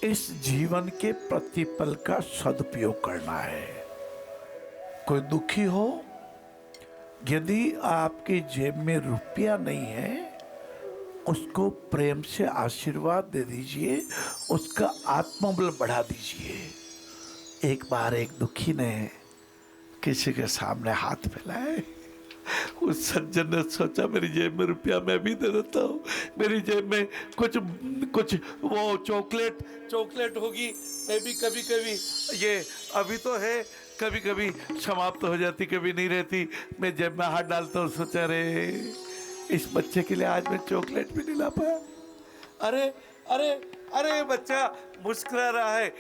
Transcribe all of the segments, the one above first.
इस जीवन के प्रतिपल का सदुपयोग करना है। कोई दुखी हो, यदि आपकी जेब में रुपया नहीं है, उसको प्रेम से आशीर्वाद दे दीजिए, उसका आत्मबल बढ़ा दीजिए। एक बार एक दुखी ने किसी के सामने हाथ फैलाए। उस सज्जन ने सोचा मेरी जेब में रुपया मैं भी दे देता हूँ, मेरी जेब में कुछ कुछ वो चॉकलेट होगी, मैं भी कभी कभी, ये अभी तो है, कभी कभी समाप्त हो जाती, कभी नहीं रहती, मैं जेब में हाथ डालता हूँ। सोचा रे इस बच्चे के लिए आज मैं चॉकलेट भी नहीं ला पाया। अरे अरे अरे बच्चा मुस्कुरा रहा है,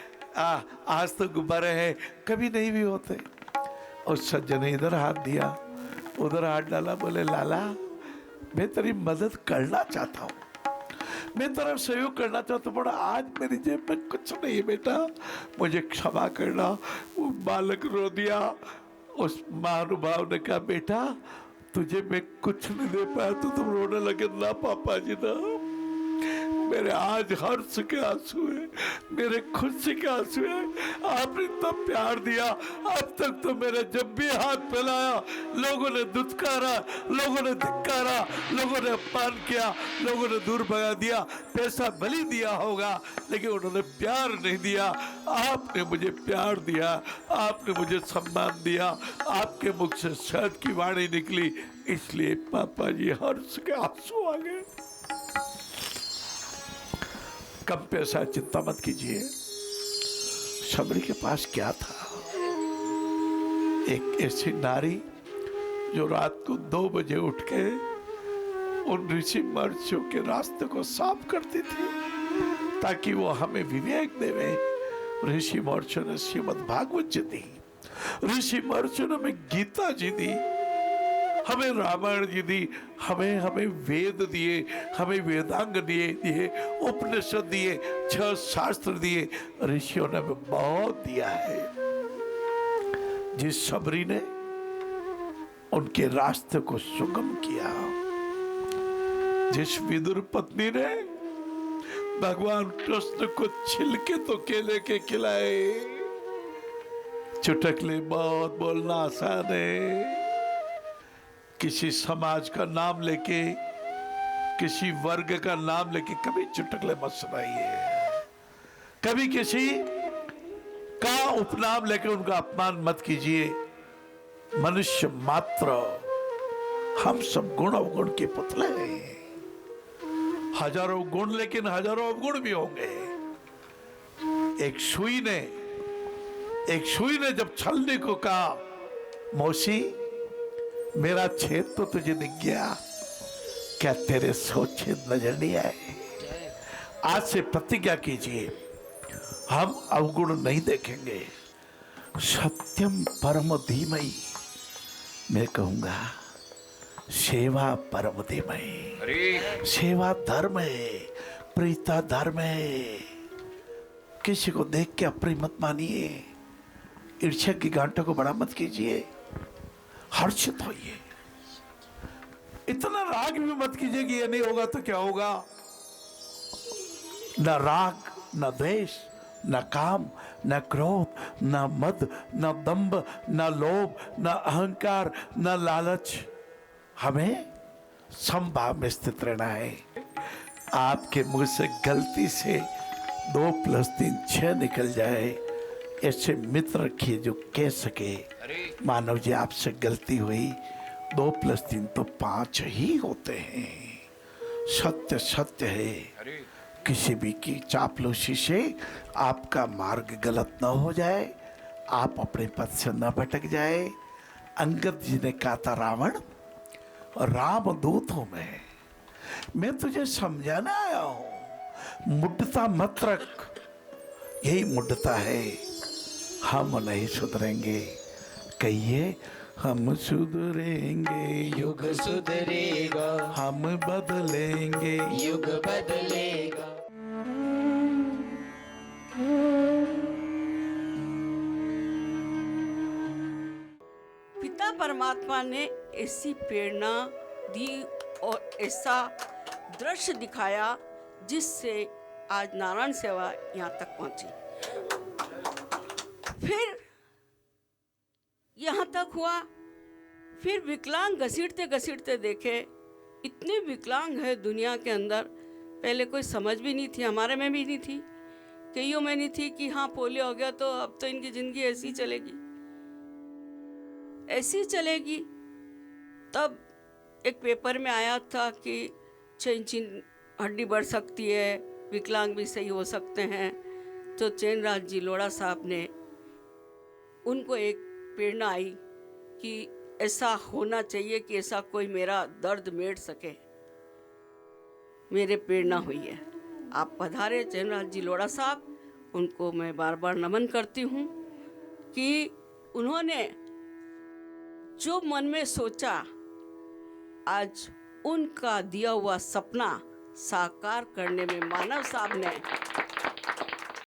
आज तो गुब्बारे हैं, कभी नहीं भी होते। उस सज्जन ने इधर हाथ दिया, उधर हाथ डाला, बोले लाला मैं तेरी मदद करना चाहता हूँ, मैं तेरा सहयोग करना चाहता हूँ, बड़ा आज मेरी जेब में कुछ नहीं है बेटा, मुझे क्षमा करना। वो बालक रो दिया। उस महानुभाव ने कहा बेटा तुझे मैं कुछ नहीं दे पाया तो तुम रोने लगे ना पापा जी ना, मेरे आज हर्ष के आंसू है, मेरे खुशी के आंसू है। आपने इतना प्यार दिया, अब तक तो मेरे जब भी हाथ फैलाया लोगों ने दुत्कारा, लोगों ने धिक्कारा, लोगों ने अपमान किया, लोगों ने दूर भगा दिया, पैसा भले दिया होगा लेकिन उन्होंने प्यार नहीं दिया। आपने मुझे प्यार दिया, आपने मुझे सम्मान दिया, आपके मुख से शहद की वाणी निकली, इसलिए पापा जी हर्ष के आंसू आ गए। कम पैसा चिंता मत कीजिए। शबरी के पास क्या था? एक ऐसी नारी जो रात को 2 बजे उठ के उन ऋषि महर्षियों के रास्ते को साफ करती थी ताकि वो हमें विवेक देवे। ऋषि महर्षियों ने श्रीमद् भागवत जी दी, ऋषि महर्षियों ने हमें गीता जी दी, हमें रामायण जी दी, हमें वेद दिए, हमें वेदांग दिए, उपनिषद दिए, 6 शास्त्र दिए, ऋषियों ने हमें बहुत दिया है। जिस शबरी ने उनके रास्ते को सुगम किया, जिस विदुर पत्नी ने भगवान कृष्ण को छिलके तो केले के खिलाए, चुटकले बहुत बोलना आसान है। किसी समाज का नाम लेके, किसी वर्ग का नाम लेके कभी चुटकुले मत सुनाइए, कभी किसी का उपनाम लेके उनका अपमान मत कीजिए। मनुष्य मात्र, हम सब गुण अवगुण के पुतले हैं। हजारों गुण लेकिन हजारों अवगुण भी होंगे। एक सुई ने जब छलनी को कहा मौसी मेरा छेद तो तुझे दिख गया, क्या तेरे 100 छेद नजर नहीं आए? आज से प्रतिज्ञा कीजिए हम अवगुण नहीं देखेंगे। सत्यम परम धीमहि, मैं कहूंगा सेवा परम धीमहि। सेवा धर्म है, प्रीता धर्म है। किसी को देख के अप्रिय मत मानिए, ईर्ष्या की गांठों को बड़ा मत कीजिए, हर्षित होइए। इतना राग भी मत कीजिए कि ये नहीं होगा तो क्या होगा। न राग, न द्वेष, न काम, न क्रोध, न मद, न दंभ, न लोभ, न अहंकार, न लालच। हमें समभाव में स्थित रहना है। आपके मुंह से गलती से 2 + 3 6 निकल जाए, ऐसे मित्र रखिए जो कह सके मानव जी आपसे गलती हुई, 2 + 3 तो 5 ही होते हैं। सत्य सत्य है। किसी भी की चापलूसी से आपका मार्ग गलत न हो जाए, आप अपने पथ से न भटक जाए। अंगद जी ने कहा था रावण राम दूत हूं मैं तुझे समझाना आया हूं, मुड्डता मत रख। यही मुड्डता है, हम नहीं सुधरेंगे। कहिए हम सुधरेंगे, युग सुधरेगा, हम बदलेंगे, युग बदलेगा। पिता परमात्मा ने ऐसी प्रेरणा दी और ऐसा दृश्य दिखाया जिससे आज नारायण सेवा यहाँ तक पहुँची। फिर यहाँ तक हुआ, फिर विकलांग घसीटते घसीटते देखे, इतने विकलांग है दुनिया के अंदर। पहले कोई समझ भी नहीं थी, हमारे में भी नहीं थी, कईयों में नहीं थी कि हाँ पोलियो हो गया तो अब तो इनकी ज़िंदगी ऐसी चलेगी, ऐसी चलेगी। तब एक पेपर में आया था कि 6 इंच हड्डी बढ़ सकती है, विकलांग भी सही हो सकते हैं। तो चैनराज जी लोढ़ा साहब ने, उनको एक प्रेरणा आई कि ऐसा होना चाहिए कि ऐसा कोई मेरा दर्द मेट सके, मेरे प्रेरणा हुई है। आप पधारे चैनराज जी लोढ़ा साहब, उनको मैं बार बार नमन करती हूँ कि उन्होंने जो मन में सोचा, आज उनका दिया हुआ सपना साकार करने में मानव साहब ने